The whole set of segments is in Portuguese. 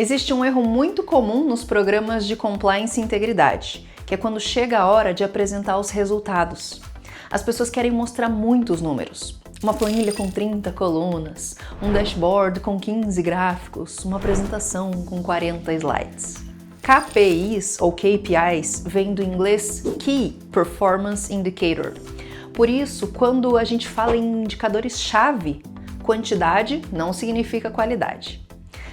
Existe um erro muito comum nos programas de compliance e integridade, que é quando chega a hora de apresentar os resultados. As pessoas querem mostrar muitos números. Uma planilha com 30 colunas, um dashboard com 15 gráficos, uma apresentação com 40 slides. KPIs ou KPIs vem do inglês Key Performance Indicator. Por isso, quando a gente fala em indicadores-chave, quantidade não significa qualidade.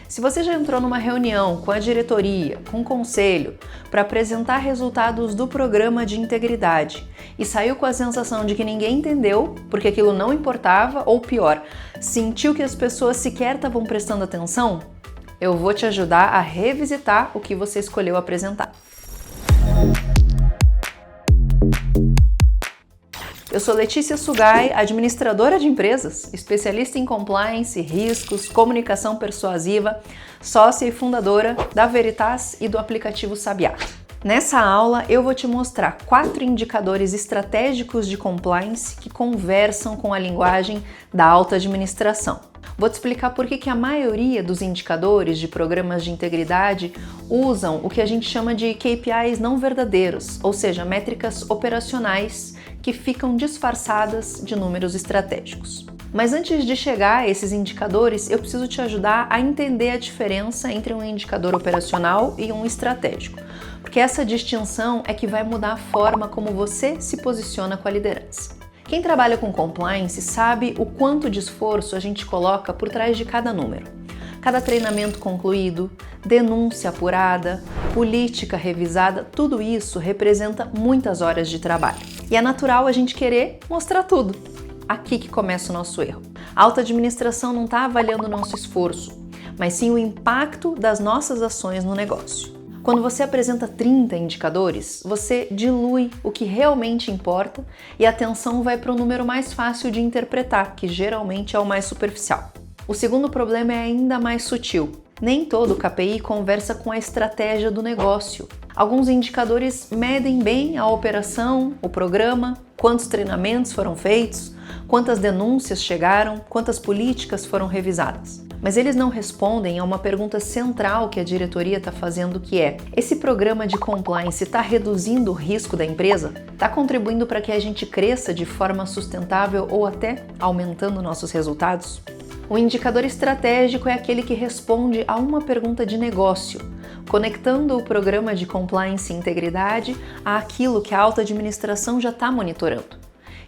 Se você já entrou numa reunião com a diretoria, com o conselho, para apresentar resultados do programa de integridade e saiu com a sensação de que ninguém entendeu, porque aquilo não importava, ou pior, sentiu que as pessoas sequer estavam prestando atenção, eu vou te ajudar a revisitar o que você escolheu apresentar. Eu sou Letícia Sugai, administradora de empresas, especialista em compliance, riscos, comunicação persuasiva, sócia e fundadora da Veritas e do aplicativo Sabiá. Nessa aula eu vou te mostrar 4 indicadores estratégicos de compliance que conversam com a linguagem da alta administração. Vou te explicar por que a maioria dos indicadores de programas de integridade usam o que a gente chama de KPIs não verdadeiros, ou seja, métricas operacionais que ficam disfarçadas de números estratégicos. Mas antes de chegar a esses indicadores, eu preciso te ajudar a entender a diferença entre um indicador operacional e um estratégico, porque essa distinção é que vai mudar a forma como você se posiciona com a liderança. Quem trabalha com compliance sabe o quanto de esforço a gente coloca por trás de cada número. Cada treinamento concluído, denúncia apurada, política revisada, tudo isso representa muitas horas de trabalho. E é natural a gente querer mostrar tudo. Aqui que começa o nosso erro. A alta administração não está avaliando o nosso esforço, mas sim o impacto das nossas ações no negócio. Quando você apresenta 30 indicadores, você dilui o que realmente importa e a atenção vai para o número mais fácil de interpretar, que geralmente é o mais superficial. O segundo problema é ainda mais sutil. Nem todo KPI conversa com a estratégia do negócio. Alguns indicadores medem bem a operação, o programa, quantos treinamentos foram feitos, quantas denúncias chegaram, quantas políticas foram revisadas. Mas eles não respondem a uma pergunta central que a diretoria está fazendo, que é: esse programa de compliance está reduzindo o risco da empresa? Está contribuindo para que a gente cresça de forma sustentável ou até aumentando nossos resultados? O indicador estratégico é aquele que responde a uma pergunta de negócio, conectando o programa de compliance e integridade àquilo que a alta administração já está monitorando.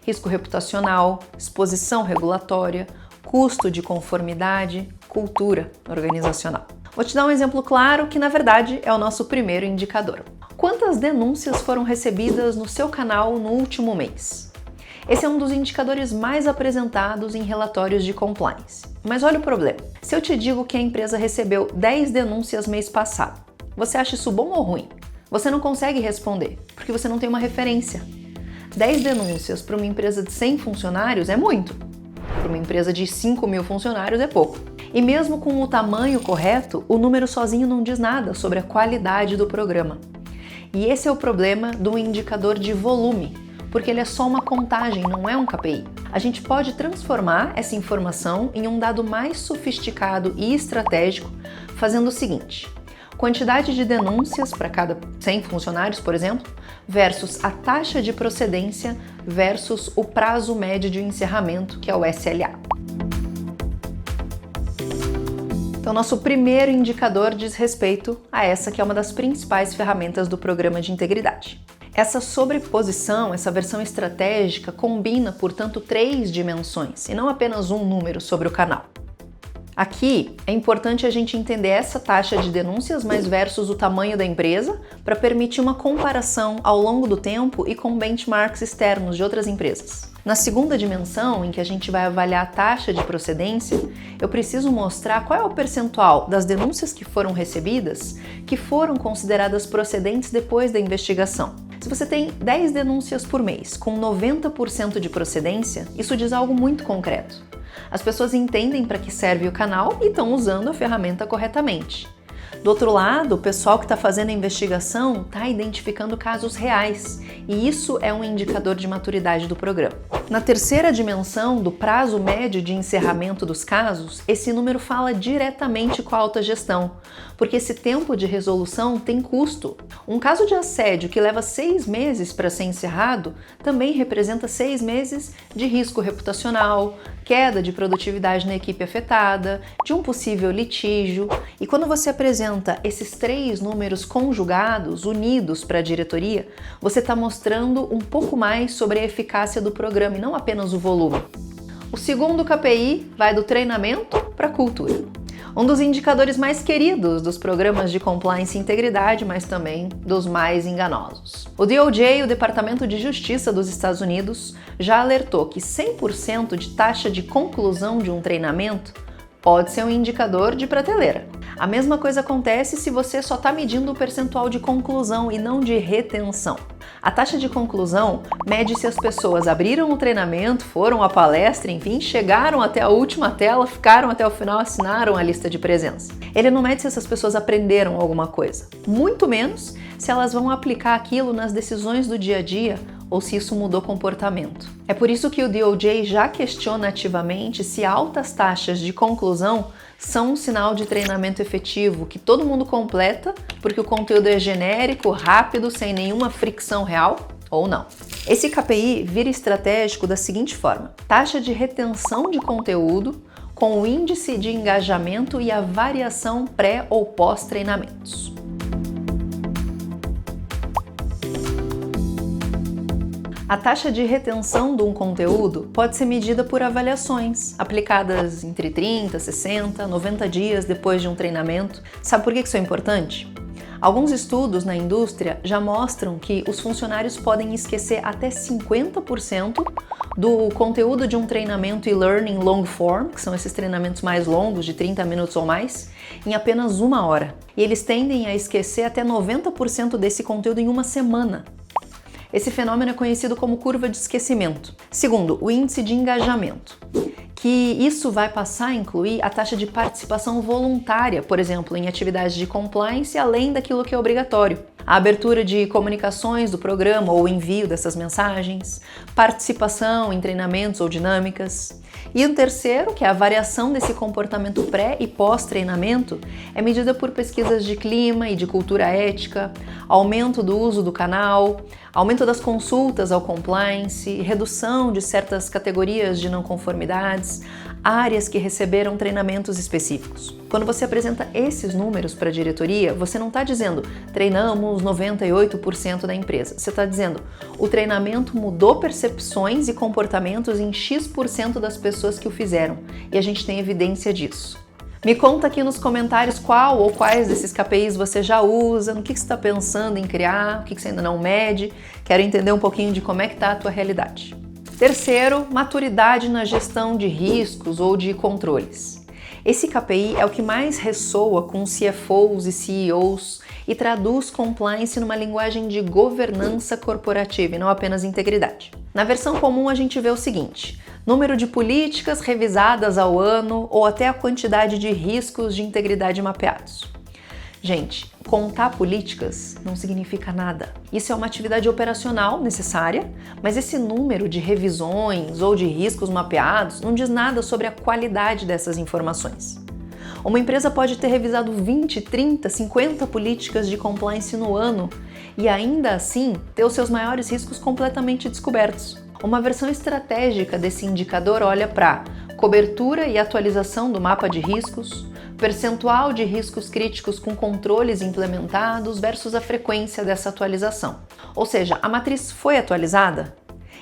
Risco reputacional, exposição regulatória, custo de conformidade, cultura organizacional. Vou te dar um exemplo claro que, na verdade, é o nosso primeiro indicador. Quantas denúncias foram recebidas no seu canal no último mês? Esse é um dos indicadores mais apresentados em relatórios de compliance. Mas olha o problema. Se eu te digo que a empresa recebeu 10 denúncias mês passado, você acha isso bom ou ruim? Você não consegue responder, porque você não tem uma referência. 10 denúncias para uma empresa de 100 funcionários é muito. Para uma empresa de 5.000 funcionários é pouco. E mesmo com o tamanho correto, o número sozinho não diz nada sobre a qualidade do programa. E esse é o problema do indicador de volume, porque ele é só uma contagem, não é um KPI. A gente pode transformar essa informação em um dado mais sofisticado e estratégico, fazendo o seguinte: quantidade de denúncias para cada 100 funcionários, por exemplo, versus a taxa de procedência versus o prazo médio de encerramento, que é o SLA. Então, nosso primeiro indicador diz respeito a essa que é uma das principais ferramentas do programa de integridade. Essa sobreposição, essa versão estratégica, combina, portanto, 3 dimensões e não apenas um número sobre o canal. Aqui é importante a gente entender essa taxa de denúncias mais versus o tamanho da empresa para permitir uma comparação ao longo do tempo e com benchmarks externos de outras empresas. Na segunda dimensão, em que a gente vai avaliar a taxa de procedência, eu preciso mostrar qual é o percentual das denúncias que foram recebidas que foram consideradas procedentes depois da investigação. Se você tem 10 denúncias por mês com 90% de procedência, isso diz algo muito concreto. As pessoas entendem para que serve o canal e estão usando a ferramenta corretamente. Do outro lado, o pessoal que está fazendo a investigação está identificando casos reais, e isso é um indicador de maturidade do programa. Na terceira dimensão do prazo médio de encerramento dos casos, esse número fala diretamente com a alta gestão, porque esse tempo de resolução tem custo. Um caso de assédio que leva 6 meses para ser encerrado também representa 6 meses de risco reputacional, queda de produtividade na equipe afetada, de um possível litígio. E quando você apresenta esses 3 números conjugados, unidos para a diretoria, você está mostrando um pouco mais sobre a eficácia do programa e não apenas o volume. O segundo KPI vai do treinamento para a cultura. Um dos indicadores mais queridos dos programas de compliance e integridade, mas também dos mais enganosos. O DOJ, o Departamento de Justiça dos Estados Unidos, já alertou que 100% de taxa de conclusão de um treinamento pode ser um indicador de prateleira. A mesma coisa acontece se você só está medindo o percentual de conclusão e não de retenção. A taxa de conclusão mede se as pessoas abriram o treinamento, foram à palestra, enfim, chegaram até a última tela, ficaram até o final, assinaram a lista de presença. Ele não mede se essas pessoas aprenderam alguma coisa, muito menos se elas vão aplicar aquilo nas decisões do dia a dia ou se isso mudou comportamento. É por isso que o DOJ já questiona ativamente se altas taxas de conclusão são um sinal de treinamento efetivo, que todo mundo completa porque o conteúdo é genérico, rápido, sem nenhuma fricção real, ou não. Esse KPI vira estratégico da seguinte forma: taxa de retenção de conteúdo com o índice de engajamento e a variação pré ou pós-treinamentos. A taxa de retenção de um conteúdo pode ser medida por avaliações, aplicadas entre 30, 60, 90 dias depois de um treinamento. Sabe por que isso é importante? Alguns estudos na indústria já mostram que os funcionários podem esquecer até 50% do conteúdo de um treinamento e-learning long form, que são esses treinamentos mais longos, de 30 minutos ou mais, em apenas 1 hora. E eles tendem a esquecer até 90% desse conteúdo em 1 semana. Esse fenômeno é conhecido como curva de esquecimento. Segundo, o índice de engajamento, que isso vai passar a incluir a taxa de participação voluntária, por exemplo, em atividades de compliance, além daquilo que é obrigatório. A abertura de comunicações do programa ou o envio dessas mensagens, participação em treinamentos ou dinâmicas. E o terceiro, que é a variação desse comportamento pré e pós-treinamento, é medida por pesquisas de clima e de cultura ética, aumento do uso do canal, aumento das consultas ao compliance, redução de certas categorias de não conformidades, áreas que receberam treinamentos específicos. Quando você apresenta esses números para a diretoria, você não está dizendo treinamos 98% da empresa. Você está dizendo o treinamento mudou percepções e comportamentos em X% das pessoas que o fizeram. E a gente tem evidência disso. Me conta aqui nos comentários qual ou quais desses KPIs você já usa, no que você está pensando em criar, o que você ainda não mede. Quero entender um pouquinho de como é que está a tua realidade. Terceiro, maturidade na gestão de riscos ou de controles. Esse KPI é o que mais ressoa com CFOs e CEOs e traduz compliance numa linguagem de governança corporativa e não apenas integridade. Na versão comum a gente vê o seguinte: número de políticas revisadas ao ano ou até a quantidade de riscos de integridade mapeados. Gente, contar políticas não significa nada. Isso é uma atividade operacional necessária, mas esse número de revisões ou de riscos mapeados não diz nada sobre a qualidade dessas informações. Uma empresa pode ter revisado 20, 30, 50 políticas de compliance no ano e ainda assim ter os seus maiores riscos completamente descobertos. Uma versão estratégica desse indicador olha para cobertura e atualização do mapa de riscos, percentual de riscos críticos com controles implementados versus a frequência dessa atualização. Ou seja, a matriz foi atualizada?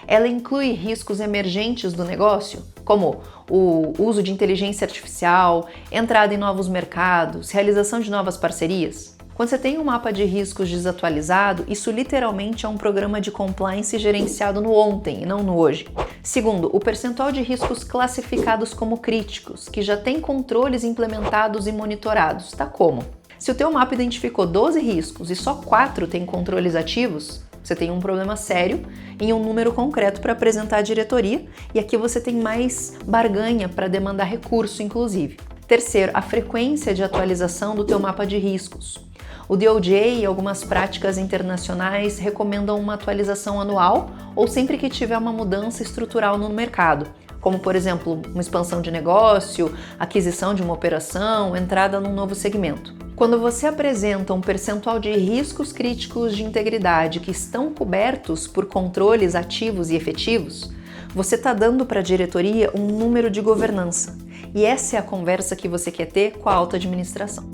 Ela inclui riscos emergentes do negócio, como o uso de inteligência artificial, entrada em novos mercados, realização de novas parcerias? Quando você tem um mapa de riscos desatualizado, isso literalmente é um programa de compliance gerenciado no ontem e não no hoje. Segundo, o percentual de riscos classificados como críticos, que já tem controles implementados e monitorados, tá como? Se o teu mapa identificou 12 riscos e só 4 têm controles ativos, você tem um problema sério em um número concreto para apresentar à diretoria e aqui você tem mais barganha para demandar recurso, inclusive. Terceiro, a frequência de atualização do teu mapa de riscos. O DOJ e algumas práticas internacionais recomendam uma atualização anual ou sempre que tiver uma mudança estrutural no mercado, como, por exemplo, uma expansão de negócio, aquisição de uma operação, entrada num novo segmento. Quando você apresenta um percentual de riscos críticos de integridade que estão cobertos por controles ativos e efetivos, você está dando para a diretoria um número de governança. E essa é a conversa que você quer ter com a alta administração.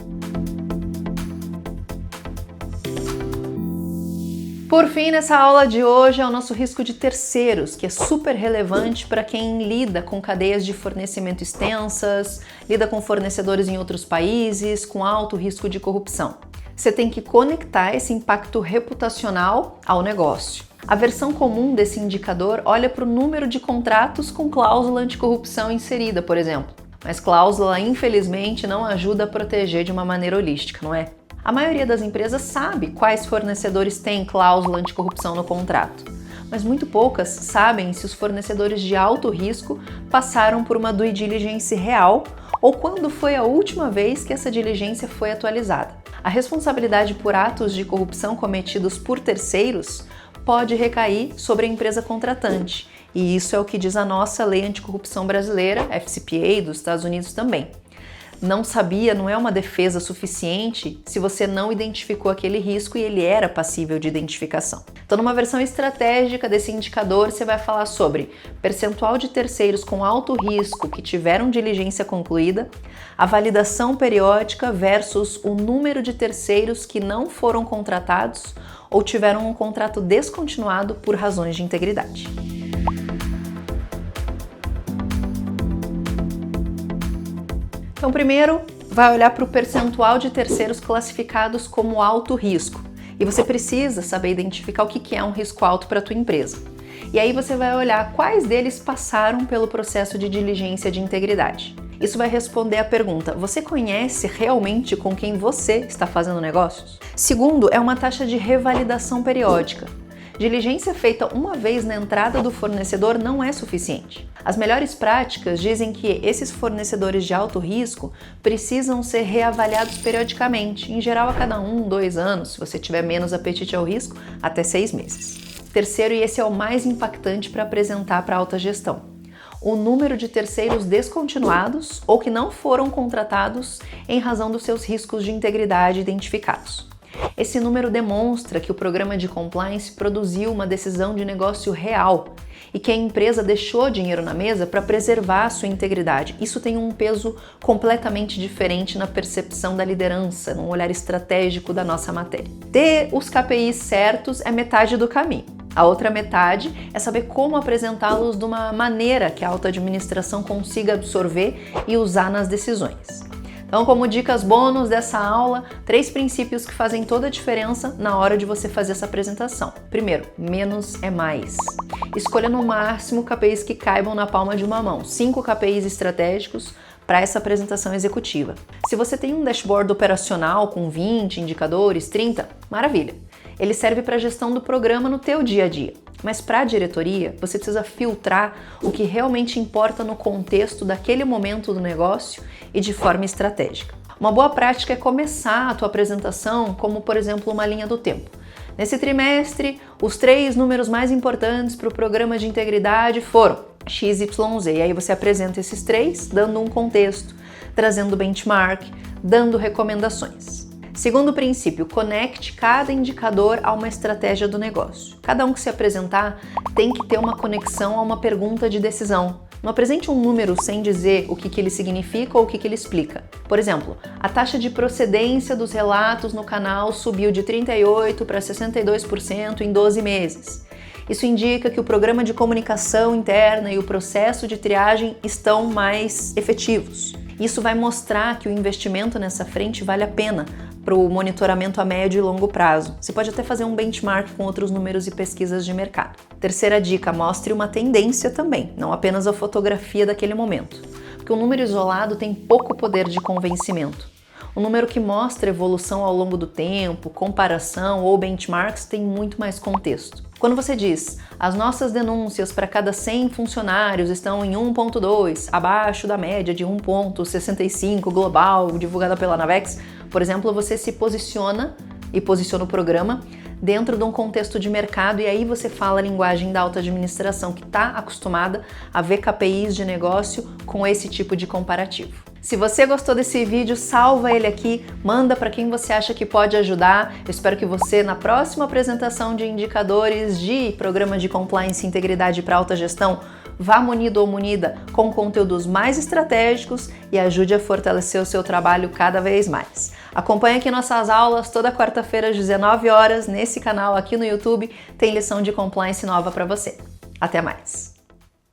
Por fim, nessa aula de hoje é o nosso risco de terceiros, que é super relevante para quem lida com cadeias de fornecimento extensas, lida com fornecedores em outros países, com alto risco de corrupção. Você tem que conectar esse impacto reputacional ao negócio. A versão comum desse indicador olha para o número de contratos com cláusula anticorrupção inserida, por exemplo. Mas cláusula, infelizmente, não ajuda a proteger de uma maneira holística, não é? A maioria das empresas sabe quais fornecedores têm cláusula anticorrupção no contrato, mas muito poucas sabem se os fornecedores de alto risco passaram por uma due diligence real ou quando foi a última vez que essa diligência foi atualizada. A responsabilidade por atos de corrupção cometidos por terceiros pode recair sobre a empresa contratante, e isso é o que diz a nossa lei anticorrupção brasileira, FCPA, dos Estados Unidos também. Não sabia não é uma defesa suficiente se você não identificou aquele risco e ele era passível de identificação. Então, numa versão estratégica desse indicador, você vai falar sobre percentual de terceiros com alto risco que tiveram diligência concluída, a validação periódica versus o número de terceiros que não foram contratados ou tiveram um contrato descontinuado por razões de integridade. Então, primeiro, vai olhar para o percentual de terceiros classificados como alto risco. E você precisa saber identificar o que é um risco alto para a tua empresa. E aí você vai olhar quais deles passaram pelo processo de diligência de integridade. Isso vai responder à pergunta: você conhece realmente com quem você está fazendo negócios? Segundo, é uma taxa de revalidação periódica. Diligência feita uma vez na entrada do fornecedor não é suficiente. As melhores práticas dizem que esses fornecedores de alto risco precisam ser reavaliados periodicamente, em geral a cada 1, 2 anos, se você tiver menos apetite ao risco, até 6 meses. Terceiro, e esse é o mais impactante para apresentar para a alta gestão: o número de terceiros descontinuados ou que não foram contratados em razão dos seus riscos de integridade identificados. Esse número demonstra que o programa de compliance produziu uma decisão de negócio real e que a empresa deixou dinheiro na mesa para preservar a sua integridade. Isso tem um peso completamente diferente na percepção da liderança, num olhar estratégico da nossa matéria. Ter os KPIs certos é metade do caminho. A outra metade é saber como apresentá-los de uma maneira que a alta administração consiga absorver e usar nas decisões. Então, como dicas bônus dessa aula, 3 princípios que fazem toda a diferença na hora de você fazer essa apresentação. Primeiro, menos é mais. Escolha no máximo KPIs que caibam na palma de uma mão. 5 KPIs estratégicos para essa apresentação executiva. Se você tem um dashboard operacional com 20 indicadores, 30, maravilha. Ele serve para a gestão do programa no teu dia a dia. Mas para a diretoria, você precisa filtrar o que realmente importa no contexto daquele momento do negócio e de forma estratégica. Uma boa prática é começar a tua apresentação como, por exemplo, uma linha do tempo. Nesse trimestre, os 3 números mais importantes para o programa de integridade foram XYZ. E aí você apresenta esses 3, dando um contexto, trazendo benchmark, dando recomendações. Segundo princípio, conecte cada indicador a uma estratégia do negócio. Cada um que se apresentar tem que ter uma conexão a uma pergunta de decisão. Não apresente um número sem dizer o que ele significa ou o que ele explica. Por exemplo, a taxa de procedência dos relatos no canal subiu de 38% para 62% em 12 meses. Isso indica que o programa de comunicação interna e o processo de triagem estão mais efetivos. Isso vai mostrar que o investimento nessa frente vale a pena para o monitoramento a médio e longo prazo. Você pode até fazer um benchmark com outros números e pesquisas de mercado. Terceira dica, mostre uma tendência também, não apenas a fotografia daquele momento. Porque um número isolado tem pouco poder de convencimento. Um número que mostra evolução ao longo do tempo, comparação ou benchmarks tem muito mais contexto. Quando você diz, as nossas denúncias para cada 100 funcionários estão em 1.2, abaixo da média de 1.65 global, divulgada pela Navex, por exemplo, você se posiciona e posiciona o programa dentro de um contexto de mercado, e aí você fala a linguagem da alta administração, que está acostumada a ver KPIs de negócio com esse tipo de comparativo. Se você gostou desse vídeo, salva ele aqui, manda para quem você acha que pode ajudar. Eu espero que você, na próxima apresentação de indicadores de programas de compliance e integridade para alta gestão, vá munido ou munida com conteúdos mais estratégicos e ajude a fortalecer o seu trabalho cada vez mais. Acompanhe aqui nossas aulas toda quarta-feira às 19 horas nesse canal aqui no YouTube, tem lição de compliance nova para você. Até mais!